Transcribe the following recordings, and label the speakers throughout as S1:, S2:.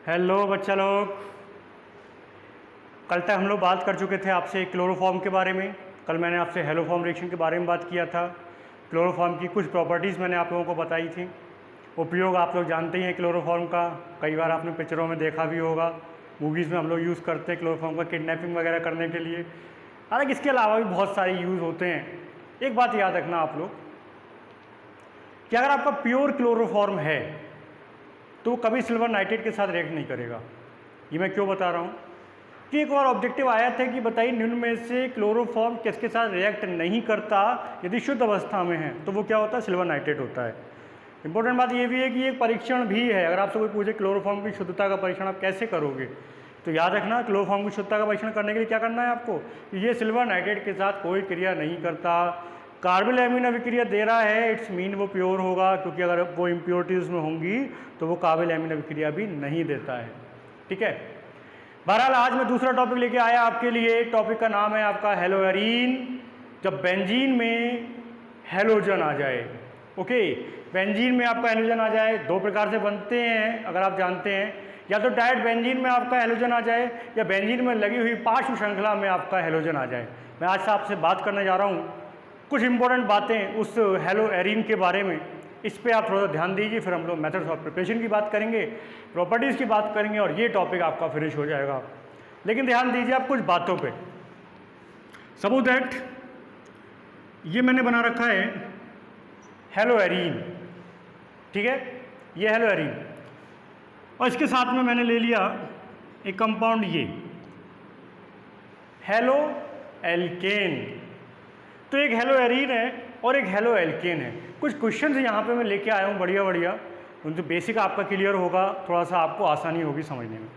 S1: Hello बच्चा लोग, कल तक हम लोग बात कर चुके थे आपसे क्लोरोफॉर्म के बारे में। कल मैंने आपसे हेलोफॉर्म रिएक्शन के बारे में बात किया था। क्लोरोफॉर्म की कुछ प्रॉपर्टीज़ मैंने आप लोगों को बताई थी। उपयोग आप लोग जानते ही हैं क्लोरोफॉर्म का, कई बार आपने पिक्चरों में देखा भी होगा। मूवीज़ में हम लोग यूज़ करते हैं क्लोरोफॉर्म का किडनैपिंग वगैरह करने के लिए। हालांकि इसके अलावा भी बहुत सारे यूज़ होते हैं। एक बात याद रखना आप लोग कि अगर आपका प्योर क्लोरोफॉर्म है तो वो कभी सिल्वर नाइट्रेट के साथ रिएक्ट नहीं करेगा। ये मैं क्यों बता रहा हूँ कि एक और ऑब्जेक्टिव आया था कि बताइए निम्न में से क्लोरोफॉर्म किसके साथ रिएक्ट नहीं करता यदि शुद्ध अवस्था में है, तो वो क्या होता है? सिल्वर नाइट्रेट होता है। इंपॉर्टेंट बात ये भी है कि एक परीक्षण भी है। अगर आपसे कोई पूछे क्लोरोफॉर्म की शुद्धता का परीक्षण आप कैसे करोगे, तो याद रखना क्लोरोफॉर्म की शुद्धता का परीक्षण करने के लिए क्या करना है आपको, ये सिल्वर नाइट्रेट के साथ कोई क्रिया नहीं करता। कार्बन एमिन अभिक्रिया दे रहा है, इट्स मीन वो प्योर होगा, क्योंकि अगर वो इम्प्योरिटीज में होंगी तो वो कार्बन एमिन अभिक्रिया भी नहीं देता है। ठीक है। बहरहाल आज मैं दूसरा टॉपिक लेके आया आपके लिए। टॉपिक का नाम है आपका हेलोएरीन। जब बेंजीन में हेलोजन आ जाए। ओके, बेंजीन में आपका हेलोजन आ जाए, दो प्रकार से बनते हैं अगर आप जानते हैं, या तो डायरेक्ट बेंजीन में आपका हेलोजन आ जाए या बेंजीन में लगी हुई पार्श्व श्रृंखला में आपका हेलोजन आ जाए। मैं आज से आपसे बात करने जा रहा हूँ कुछ इंपॉर्टेंट बातें उस हेलोएरीन के बारे में। इस पे आप थोड़ा ध्यान दीजिए। फिर हम लोग मेथड्स ऑफ प्रिपरेशन की बात करेंगे, प्रॉपर्टीज़ की बात करेंगे और ये टॉपिक आपका फिनिश हो जाएगा। लेकिन ध्यान दीजिए आप कुछ बातों पे। सपोज दैट ये मैंने बना रखा है हेलोएरीन, ठीक है, ये हेलोएरीन, और इसके साथ में मैंने ले लिया एक कंपाउंड ये हेलो एल्केन। तो एक हेलोएरीन है और एक हेलो एल्केन है। कुछ क्वेश्चंस यहाँ पे मैं लेके आया हूँ बढ़िया, उनसे बेसिक आपका क्लियर होगा, थोड़ा सा आपको आसानी होगी समझने में।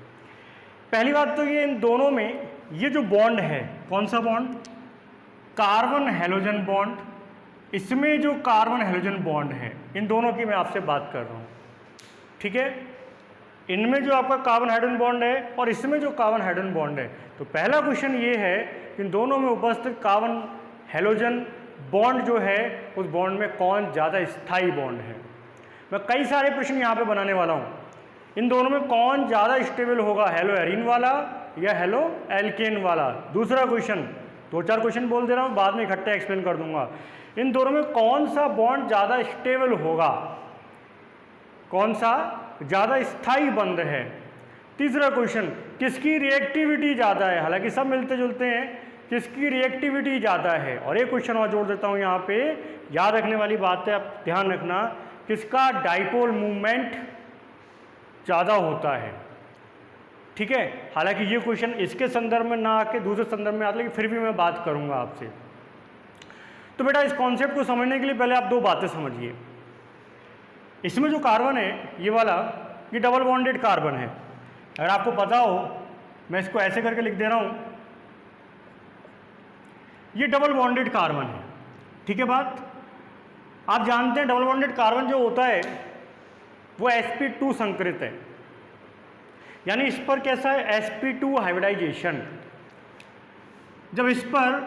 S1: पहली बात तो ये इन दोनों में ये जो बॉन्ड है, कौन सा बॉन्ड? Carbon halogen bond. इसमें जो कार्बन हेलोजन बॉन्ड है, इन दोनों की मैं आपसे बात कर रहा हूँ। ठीक है, इनमें जो आपका कार्बन हाइड्रोजन बॉन्ड है और इसमें जो कार्बन हाइड्रोजन बॉन्ड है, तो पहला क्वेश्चन ये है कि इन दोनों में उपस्थित कार्बन हेलोजन बॉन्ड जो है उस बॉन्ड में कौन ज़्यादा स्थायी बॉन्ड है। मैं कई सारे प्रश्न यहाँ पे बनाने वाला हूँ। इन दोनों में कौन ज़्यादा स्टेबल होगा, हेलोएरीन वाला या हेलो एल्केन वाला? दूसरा क्वेश्चन, दो चार क्वेश्चन बोल दे रहा हूँ, बाद में इकट्ठे एक्सप्लेन कर दूंगा। इन दोनों में कौन सा बॉन्ड ज़्यादा स्टेबल होगा, कौन सा ज़्यादा स्थायी बंध है? तीसरा क्वेश्चन, किसकी रिएक्टिविटी ज़्यादा है? हालांकि सब मिलते जुलते हैं, किसकी रिएक्टिविटी ज़्यादा है? और एक क्वेश्चन और जोड़ देता हूँ यहाँ पे, याद रखने वाली बात है, आप ध्यान रखना, किसका डाइपोल मूवमेंट ज़्यादा होता है? ठीक है। हालांकि ये क्वेश्चन इसके संदर्भ में ना आके दूसरे संदर्भ में आता, लेकिन फिर भी मैं बात करूँगा आपसे। तो बेटा इस कॉन्सेप्ट को समझने के लिए पहले आप दो बातें समझिए। इसमें जो कार्बन है ये वाला, ये डबल बॉन्डेड कार्बन है। अगर आपको पता हो, मैं इसको ऐसे करके लिख दे रहा हूँ, ये डबल बॉन्डेड कार्बन है। ठीक है बात? आप जानते हैं डबल बॉन्डेड कार्बन जो होता है वो sp2 संकरित है, यानी इस पर कैसा है, sp2 हाइब्रिडाइजेशन। जब इस पर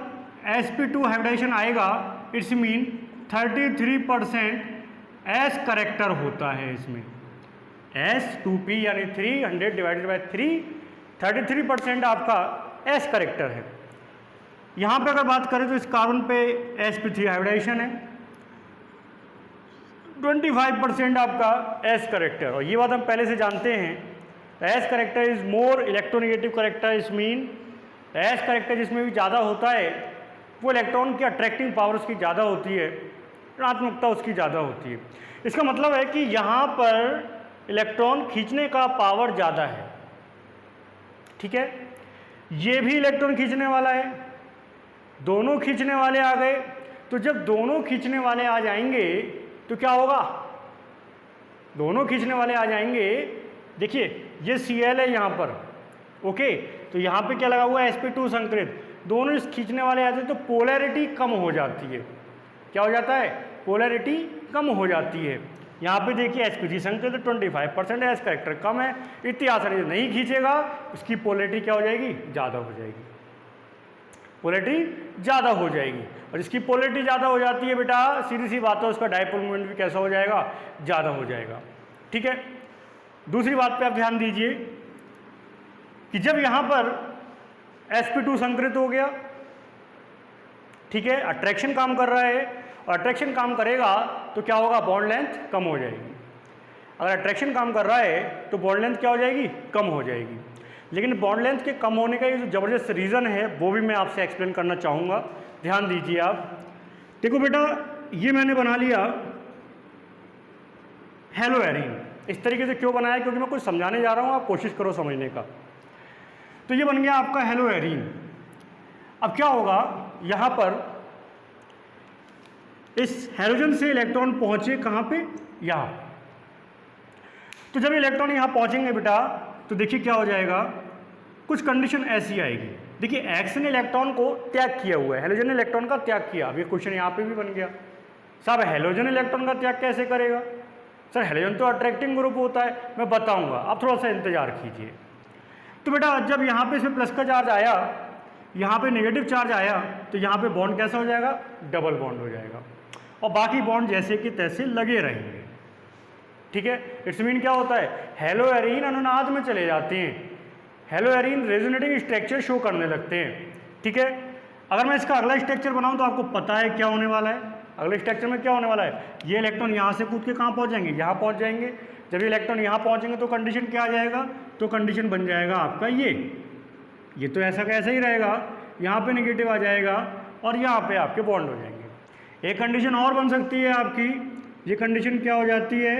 S1: sp2 हाइब्रिडाइजेशन आएगा, इट्स मीन 33% एस करेक्टर होता है इसमें, S2p यानी 300 डिवाइडेड बाई 3, 33% आपका एस करेक्टर है। यहाँ पे अगर बात करें तो इस कार्बन पे sp3 हाइब्रिडाइजेशन है, 25% आपका एस करेक्टर। और ये बात हम पहले से जानते हैं, S character is more electronegative character. इस मीन एस करेक्टर जिसमें भी ज़्यादा होता है वो इलेक्ट्रॉन की अट्रैक्टिंग पावर उसकी ज़्यादा होती है, ऋणात्मकता उसकी ज़्यादा होती है। इसका मतलब है कि यहाँ पर इलेक्ट्रॉन खींचने का पावर ज़्यादा है। ठीक है, ये भी इलेक्ट्रॉन खींचने वाला है, दोनों खींचने वाले आ गए। तो जब दोनों खींचने वाले आ जाएंगे तो क्या होगा, दोनों खींचने वाले आ जाएंगे, देखिए ये Cl है यहाँ पर, ओके, तो यहाँ पे क्या लगा हुआ है, sp2 संकरित। दोनों इस खींचने वाले आते हैं तो पोलैरिटी कम हो जाती है। क्या हो जाता है? पोलैरिटी कम हो जाती है। यहाँ पे देखिए sp3 संकरित 25% एस करेक्टर कम है, इतनी आसानी से नहीं खींचेगा, उसकी पोलैरिटी क्या हो जाएगी, ज़्यादा हो जाएगी, पोलैरिटी ज़्यादा हो जाएगी। और इसकी पोलैरिटी ज़्यादा हो जाती है बेटा, सीधी सी बात है, उसका डाइपोल मोमेंट भी कैसा हो जाएगा, ज़्यादा हो जाएगा। ठीक है। दूसरी बात पे आप ध्यान दीजिए कि जब यहाँ पर sp2 संकृत हो गया, ठीक है, अट्रैक्शन काम कर रहा है, और अट्रैक्शन काम करेगा तो क्या होगा, बॉन्ड लेंथ कम हो जाएगी। अगर अट्रैक्शन काम कर रहा है तो बॉन्ड लेंथ क्या हो जाएगी, कम हो जाएगी। लेकिन बॉन्ड लेंथ के कम होने का ये जो ज़बरदस्त रीज़न है वो भी मैं आपसे एक्सप्लेन करना चाहूँगा, ध्यान दीजिए आप। देखो बेटा, ये मैंने बना लिया हेलो एरीन। इस तरीके से क्यों बनाया, क्योंकि मैं कुछ समझाने जा रहा हूँ, आप कोशिश करो समझने का। तो ये बन गया आपका हेलो एरीन। अब क्या होगा, यहाँ पर इस हेलोजन से इलेक्ट्रॉन पहुँचे कहाँ पे, यहाँ। तो जब इलेक्ट्रॉन यहाँ पहुँचेंगे बेटा तो देखिए क्या हो जाएगा, कुछ कंडीशन ऐसी आएगी। देखिए एक्स ने इलेक्ट्रॉन को त्याग किया हुआ है, हेलोजन ने इलेक्ट्रॉन का त्याग किया। अब ये क्वेश्चन यहाँ पे भी बन गया, साहब हेलोजन इलेक्ट्रॉन का त्याग कैसे करेगा? सर हेलोजन तो अट्रैक्टिंग ग्रुप होता है, मैं बताऊंगा, आप थोड़ा सा इंतजार कीजिए। तो बेटा जब यहाँ पे इसमें प्लस का चार्ज आया, यहाँ पे नेगेटिव चार्ज आया, तो यहाँ पे बॉन्ड कैसा हो जाएगा, डबल बॉन्ड हो जाएगा, और बाकी बॉन्ड जैसे कि तैसे लगे रहेंगे। ठीक है, इट्स मीन क्या होता है, हेलो एरीन अनुनाद में चले जाते हैं, hello arene resonating structure show करने लगते हैं। ठीक है, अगर मैं इसका अगला स्ट्रक्चर बनाऊं तो आपको पता है क्या होने वाला है। अगले स्ट्रक्चर में क्या होने वाला है, ये इलेक्ट्रॉन यहाँ से कूद के कहाँ पहुँच जाएंगे, यहाँ पहुँच जाएंगे। जब ये इलेक्ट्रॉन यहाँ पहुँचेंगे तो कंडीशन क्या आ जाएगा, तो कंडीशन बन जाएगा आपका ये तो ऐसा का ऐसा ही रहेगा, यहाँ पे नेगेटिव आ जाएगा और यहाँ पे आपके बॉन्ड हो जाएंगे। एक कंडीशन और बन सकती है आपकी, ये कंडीशन क्या हो जाती है,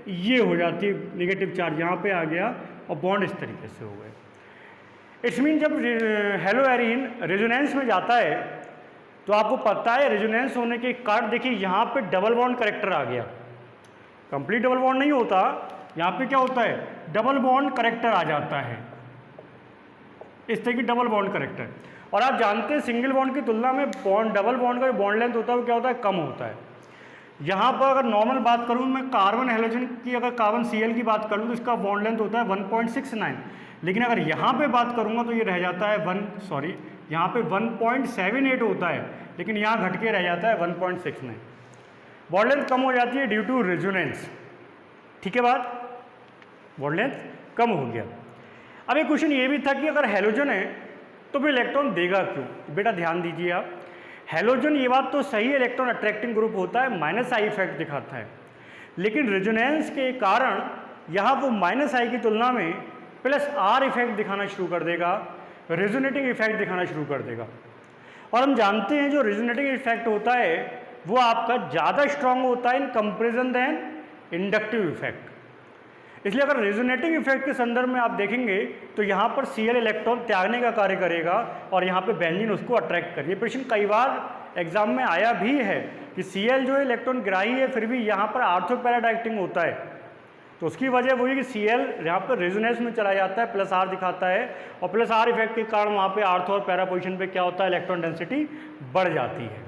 S1: ये हो जाती है, नेगेटिव चार्ज यहाँ पे आ गया और बॉन्ड इस तरीके से हो गए। इट्स मीन जब हेलो एरीन रेजोनेंस में जाता है तो आपको पता है रेजोनेंस होने के कारण देखिए यहाँ पे डबल बॉन्ड करेक्टर आ गया। कंप्लीट डबल बॉन्ड नहीं होता, यहाँ पे क्या होता है, डबल बॉन्ड करेक्टर आ जाता है, इस तरह की डबल बॉन्ड करेक्टर। और आप जानते हैं सिंगल बॉन्ड की तुलना में डबल बॉन्ड का जो बॉन्ड लेंथ होता है वो क्या होता है, कम होता है। यहाँ पर अगर नॉर्मल बात करूँ मैं, कार्बन हेलोजन की अगर कार्बन Cl की बात करूँ तो इसका बॉन्ड लेंथ होता है 1.69, लेकिन अगर यहाँ पे बात करूँगा तो ये रह जाता है यहाँ पे 1.78 होता है, लेकिन यहाँ घट के रह जाता है 1.69। बॉन्ड लेंथ कम हो जाती है ड्यू टू रेजोनेंस। ठीक है बात, बॉन्ड लेंथ कम हो गया। अब एक क्वेश्चन ये भी था कि अगर हेलोजन है तो फिर इलेक्ट्रॉन देगा क्यों। बेटा ध्यान दीजिए आप, हेलोजन ये बात तो सही है, इलेक्ट्रॉन अट्रैक्टिंग ग्रुप होता है, माइनस आई इफेक्ट दिखाता है, लेकिन रेजोनेंस के कारण यहाँ वो माइनस आई की तुलना में प्लस आर इफेक्ट दिखाना शुरू कर देगा, रेजोनेटिंग इफेक्ट दिखाना शुरू कर देगा। और हम जानते हैं जो रेजोनेटिंग इफेक्ट होता है वो आपका ज़्यादा स्ट्रांग होता है in comparison than inductive effect. इसलिए अगर रेजोनेटिंग इफेक्ट के संदर्भ में आप देखेंगे तो यहाँ पर Cl इलेक्ट्रॉन त्यागने का कार्य करेगा और यहाँ पे बेंजीन उसको अट्रैक्ट करिए। प्रश्न कई बार एग्जाम में आया भी है कि Cl जो है इलेक्ट्रॉन ग्राही है, फिर भी यहाँ पर आर्थो पैराडाइक्टिंग होता है, तो उसकी वजह वही कि Cl यहाँ पर रेजोनेंस में चला जाता है, प्लस आर दिखाता है, और प्लस आर इफेक्ट के कारण वहाँ पे आर्थो और पैरा पोजिशन पे क्या होता है, इलेक्ट्रॉन डेंसिटी बढ़ जाती है।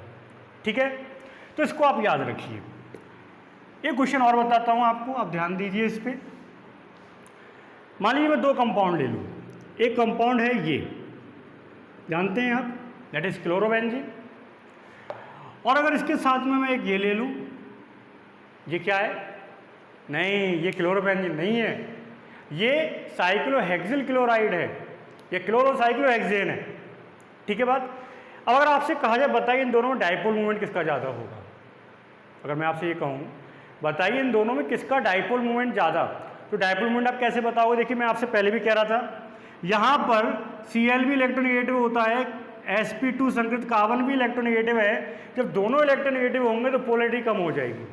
S1: ठीक है, तो इसको आप याद रखिए। एक क्वेश्चन और बताता हूँ आपको, आप ध्यान दीजिए इस पर। मान लीजिए मैं दो कंपाउंड ले लूँ, एक कंपाउंड है ये, जानते हैं आप, दैट इज क्लोरोबेंजीन, और अगर इसके साथ में मैं एक ये ले लूँ, ये क्या है, नहीं ये क्लोरोबेंजीन नहीं है, ये साइक्लोहेक्सिल क्लोराइड है, ये क्लोरोसाइक्लोहेक्सेन है। ठीक है बात। अब अगर आपसे कहा जाए बताइए इन दोनों में डाइपोल मूवमेंट किसका ज़्यादा होगा, अगर मैं आपसे ये कहूँ बताइए इन दोनों में किसका डाइपोल मूवमेंट ज़्यादा, तो डाइपोल मूवमेंट आप कैसे बताओगे। देखिए मैं आपसे पहले भी कह रहा था, यहाँ पर Cl भी इलेक्ट्रोनेगेटिव होता है, sp2 संकृत कार्बन भी इलेक्ट्रोनेगेटिव है। जब दोनों इलेक्ट्रोनेगेटिव होंगे तो पोलैरिटी कम हो जाएगी,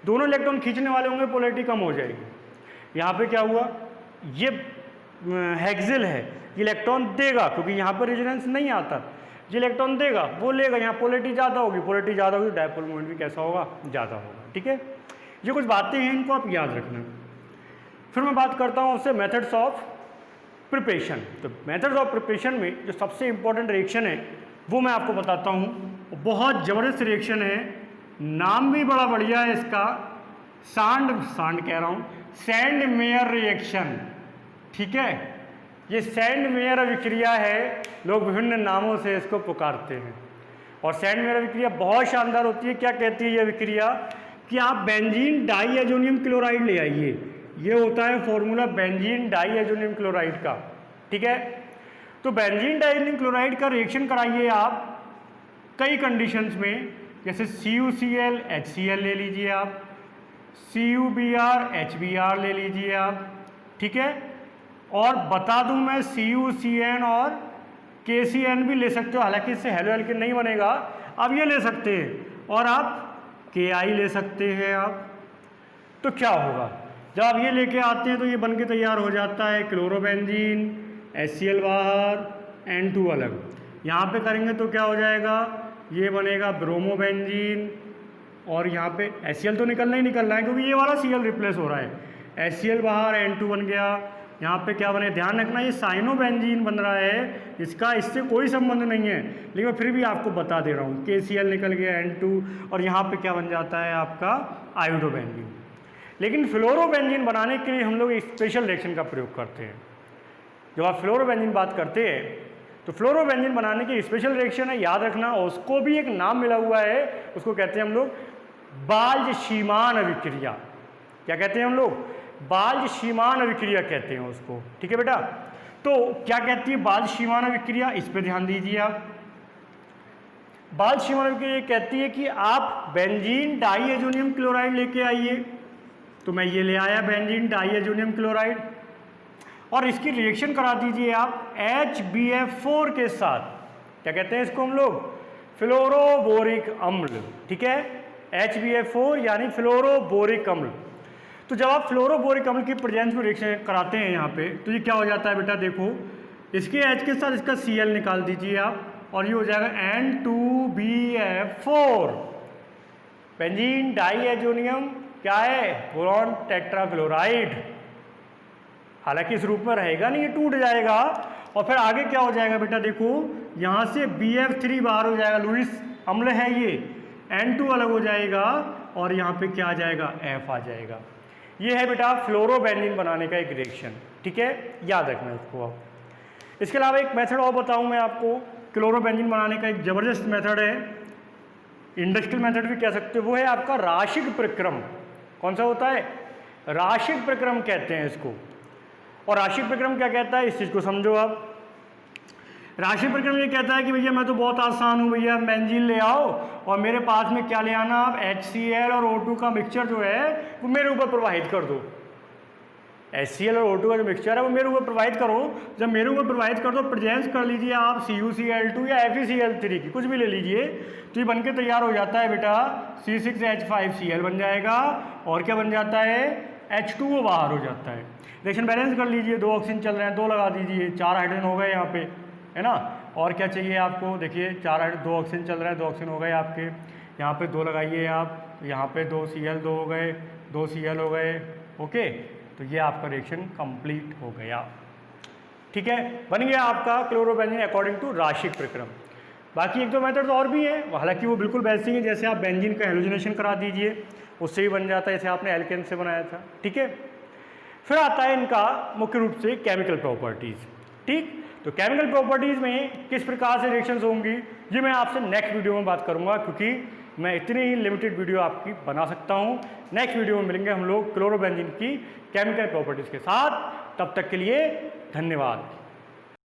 S1: दोनों इलेक्ट्रॉन खींचने वाले होंगे, पोलैरिटी कम हो जाएगी। यहाँ पे क्या हुआ, ये हेक्सिल है, इलेक्ट्रॉन देगा क्योंकि यहाँ पर रेजोनेंस नहीं आता, ये इलेक्ट्रॉन देगा वो लेगा, यहाँ पोलैरिटी ज़्यादा होगी, पोलैरिटी ज़्यादा होगी तो डाइपोल मूवमेंट भी कैसा होगा, ज़्यादा होगा। ठीक है, ये कुछ बातें हैं, इनको आप याद रखना। फिर मैं बात करता हूँ आपसे मेथड्स ऑफ प्रिपरेशन। तो मेथड्स ऑफ प्रिपरेशन में जो सबसे इंपॉर्टेंट रिएक्शन है वो मैं आपको बताता हूँ, बहुत ज़बरदस्त रिएक्शन है, नाम भी बड़ा बढ़िया है इसका, सांड कह रहा हूँ, सैंड मेयर रिएक्शन। ठीक है, ये सैंड मेयर अभिक्रिया है, लोग विभिन्न नामों से इसको पुकारते हैं, और सैंड मेयर अभिक्रिया बहुत शानदार होती है। क्या कहती है ये अभिक्रिया कि आप बेंजीन डाईएजोनियम क्लोराइड ले आइए, ये होता है फॉर्मूला बेंजीन डाईएजोनियम क्लोराइड का, ठीक है। तो बेंजीन डाईएजोनियम क्लोराइड का रिएक्शन कराइए आप कई कंडीशंस में, जैसे CuCl HCl ले लीजिए आप, CuBr HBr ले लीजिए आप, ठीक है। और बता दूं मैं CuCN और KCN भी ले सकते हो, हालांकि इससे हेलो एल्केन नहीं बनेगा, आप ये ले सकते हैं और आप KI ले सकते हैं आप। तो क्या होगा जब आप ये लेके आते हैं तो ये बन के तैयार हो जाता है क्लोरोबेंजीन, HCl बाहर, N2 अलग। यहाँ पे करेंगे तो क्या हो जाएगा, ये बनेगा ब्रोमोबेंजीन और यहाँ पे HCl तो निकलना ही निकलना है क्योंकि ये वाला Cl रिप्लेस हो रहा है। HCl बाहर, N2 बन गया। यहाँ पे क्या बने, ध्यान रखना ये साइनोबेंजीन बन रहा है, इसका इससे कोई संबंध नहीं है, लेकिन मैं फिर भी आपको बता दे रहा हूँ। KCl निकल गया N2 और यहाँ पे क्या बन जाता है आपका आयोडोबेंजीन। लेकिन फ्लोरोबेंजीन बनाने के लिए हम लोग एक स्पेशल रिएक्शन का प्रयोग करते हैं। जब आप फ्लोरोबेंजीन बात करते हैं तो फ्लोरोबेंजीन बनाने की स्पेशल रिएक्शन है, याद रखना। उसको भी एक नाम मिला हुआ है, उसको कहते हैं हम लोग बाल्ज-शीमान अभिक्रिया। क्या कहते हैं हम लोग, बाल्ज-शीमान अभिक्रिया कहते हैं उसको, ठीक है बेटा। तो क्या कहती है बाल्ज-शीमान अभिक्रिया, इस पे ध्यान दीजिए आप। बाल्ज-शीमान अभिक्रिया कहती है कि आप बेंजीन डाईएजोनियम क्लोराइड लेके आइए, तो मैं ये ले आया बेंजीन डाईएजोनियम क्लोराइड, और इसकी रिएक्शन करा दीजिए आप HBF4 के साथ। क्या कहते हैं इसको हम लोग, फ्लोरोबोरिक अम्ल, ठीक है। HBF4 यानी फ्लोरोबोरिक अम्ल। तो जब आप फ्लोरोबोरिक अम्ल की प्रेजेंस में रिएक्शन कराते हैं यहाँ पे, तो ये क्या हो जाता है बेटा, देखो इसके H के साथ इसका Cl निकाल दीजिए आप और ये हो जाएगा N2BF4। बेंजीन डाईएजोनियम क्या है, बोरॉन टेट्राक्लोराइड। हालांकि इस रूप में रहेगा नहीं, ये टूट जाएगा और फिर आगे क्या हो जाएगा बेटा, देखो यहाँ से BF3 बाहर हो जाएगा, लुईस अम्ल है ये, N2 अलग हो जाएगा और यहाँ पे क्या आ जाएगा, F आ जाएगा। ये है बेटा फ्लोरोबेंजीन बनाने का एक रिएक्शन, ठीक है, याद रखना इसको आप। इसके अलावा एक मेथड और बताऊँ मैं आपको, क्लोरोबेंजीन बनाने का एक ज़बरदस्त मेथड है, इंडस्ट्रियल मेथड भी कह सकते हो, वो है आपका राशिक प्रक्रम। कौन सा होता है, राशिक प्रक्रम कहते हैं इसको। और राशिक प्रक्रम क्या कहता है, इस चीज़ को समझो आप। राशिक प्रक्रम ये कहता है कि भैया मैं तो बहुत आसान हूँ, भैया बेंजीन ले आओ और मेरे पास में क्या ले आना, आप HCl और O2 का मिक्सचर जो है वो मेरे ऊपर प्रवाहित कर दो। HCl और O2 का जो मिक्सचर है वो मेरे ऊपर प्रवाहित करो। जब मेरे ऊपर प्रवाहित कर दो, प्रेजेंस कर लीजिए आप CuCl2 या FeCl3 की, कुछ भी ले लीजिए, तो ये बनके तैयार हो जाता है बेटा C6H5Cl बन जाएगा और क्या बन जाता है, H2O बाहर हो जाता है। रिएक्शन बैलेंस कर लीजिए, 2 ऑक्सीजन चल रहे हैं, 2 लगा दीजिए, 4 हाइड्रोजन हो गए यहाँ पे, है ना। और क्या चाहिए आपको, देखिए 2 ऑक्सीजन चल रहे हैं, 2 ऑक्सीजन हो गए आपके, यहाँ पे 2 लगाइए आप, यहाँ पे 2 Cl 2 हो गए, 2 Cl हो गए, ओके। तो ये आपका रिएक्शन कंप्लीट हो गया, ठीक है, बन गया आपका क्लोरोबेंजीन अकॉर्डिंग टू राशिक प्रक्रम। बाकी 1-2 मेथड और भी हैं, हालांकि वो बिल्कुल वैसे ही हैं, जैसे आप बेंजीन का हेलोजिनेशन करा दीजिए, उससे ही बन जाता है, जैसे आपने एल्केन से बनाया था, ठीक है। फिर आता है इनका मुख्य रूप से केमिकल प्रॉपर्टीज़, ठीक। तो केमिकल प्रॉपर्टीज़ में किस प्रकार से रिएक्शंस होंगी, ये मैं आपसे नेक्स्ट वीडियो में बात करूंगा, क्योंकि मैं इतनी ही लिमिटेड वीडियो आपकी बना सकता हूं। नेक्स्ट वीडियो में मिलेंगे हम लोग क्लोरोबेंजीन की केमिकल प्रॉपर्टीज़ के साथ। तब तक के लिए धन्यवाद।